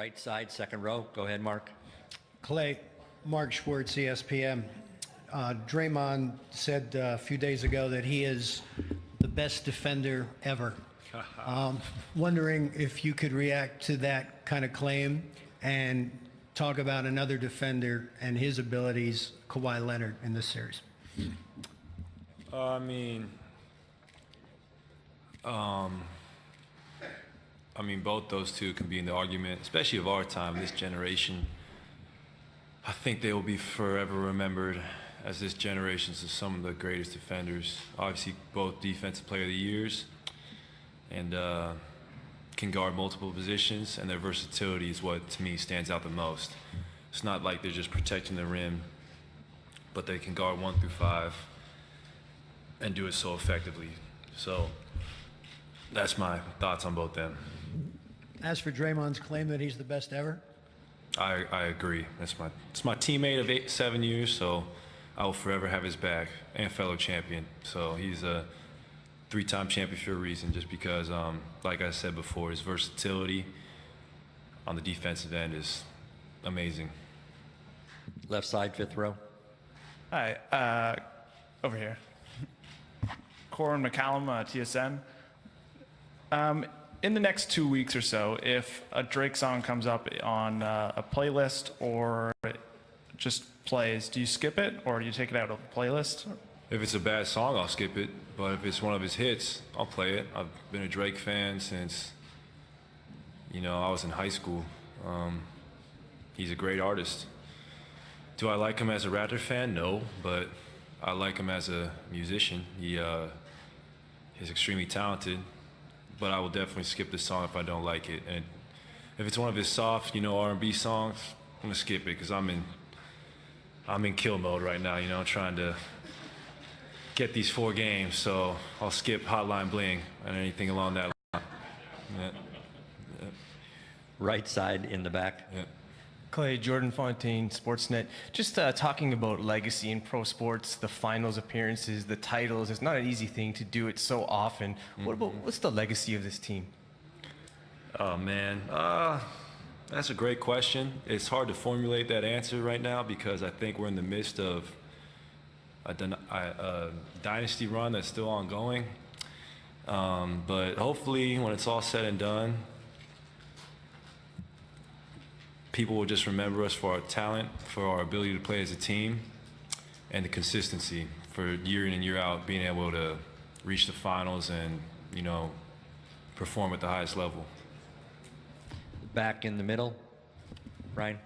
right side, second row. Go ahead, Mark. Klay, Mark Schwartz, ESPN. Draymond said a few days ago that he is the best defender ever. Wondering if you could react to that kind of claim and talk about another defender and his abilities, Kawhi Leonard, in this series. I mean, both those two can be in the argument, especially of our time, this generation. I think they will be forever remembered as this generation's of some of the greatest defenders. Obviously, both defensive player of the years, and can guard multiple positions, and their versatility is what, to me, stands out the most. It's not like they're just protecting the rim, but they can guard 1 through 5 and do it so effectively. So that's my thoughts on both them. As for Draymond's claim that he's the best ever? I agree. It's my teammate of 7 years, so I will forever have his back, and fellow champion. So he's a 3-time champion for a reason, just because, like I said before, his versatility on the defensive end is amazing. Left side, fifth row. Hi, over here. Corin McCallum, TSN. In the next 2 weeks or so, if a Drake song comes up on a playlist or just plays, do you skip it or do you take it out of the playlist? If it's a bad song, I'll skip it. But if it's one of his hits, I'll play it. I've been a Drake fan since, I was in high school. He's a great artist. Do I like him as a Raptor fan? No, but I like him as a musician. He's extremely talented, but I will definitely skip the song if I don't like it. And if it's one of his soft, R&B songs, I'm gonna skip it because I'm in kill mode right now, trying to get these 4 games. So I'll skip Hotline Bling and anything along that line. Yeah. Right side in the back. Yeah. Klay, Jordan Fontaine, Sportsnet. Just talking about legacy in pro sports, the finals appearances, the titles. It's not an easy thing to do it so often. What's the legacy of this team? Oh, man. That's a great question. It's hard to formulate that answer right now because I think we're in the midst of a dynasty run that's still ongoing. But hopefully, when it's all said and done, people will just remember us for our talent, for our ability to play as a team, and the consistency for year in and year out, being able to reach the finals and, perform at the highest level. Back in the middle. Brian.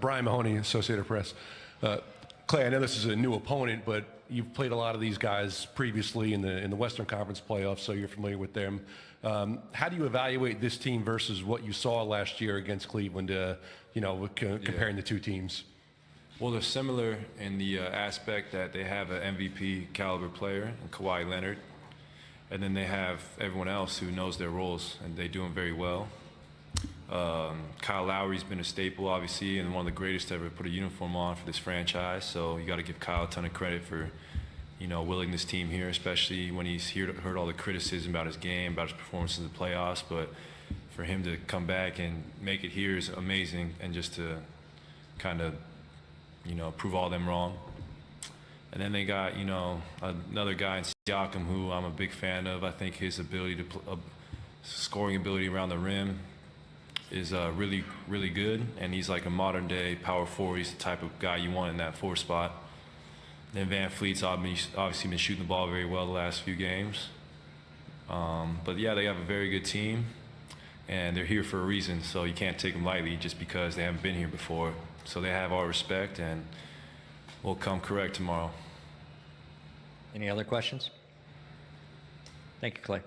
Brian Mahoney, Associated Press. Klay, I know this is a new opponent, but you've played a lot of these guys previously in the Western Conference playoffs, so you're familiar with them. How do you evaluate this team versus what you saw last year against Cleveland, comparing the two teams? Well, they're similar in the aspect that they have an MVP caliber player in Kawhi Leonard, and then they have everyone else who knows their roles, and they do them very well. Kyle Lowry's been a staple, obviously, and one of the greatest to ever put a uniform on for this franchise. So you got to give Kyle a ton of credit for, willing this team here, especially when he's heard all the criticism about his game, about his performance in the playoffs. But for him to come back and make it here is amazing, and just to kind of, prove all them wrong. And then they got, another guy in Siakam who I'm a big fan of. I think his ability to scoring ability around the rim is really, really good, and he's like a modern-day power forward. He's the type of guy you want in that 4 spot. Then Van Fleet's obviously been shooting the ball very well the last few games. But yeah, they have a very good team, and they're here for a reason, so you can't take them lightly just because they haven't been here before. So they have our respect, and we'll come correct tomorrow. Any other questions? Thank you, Klay.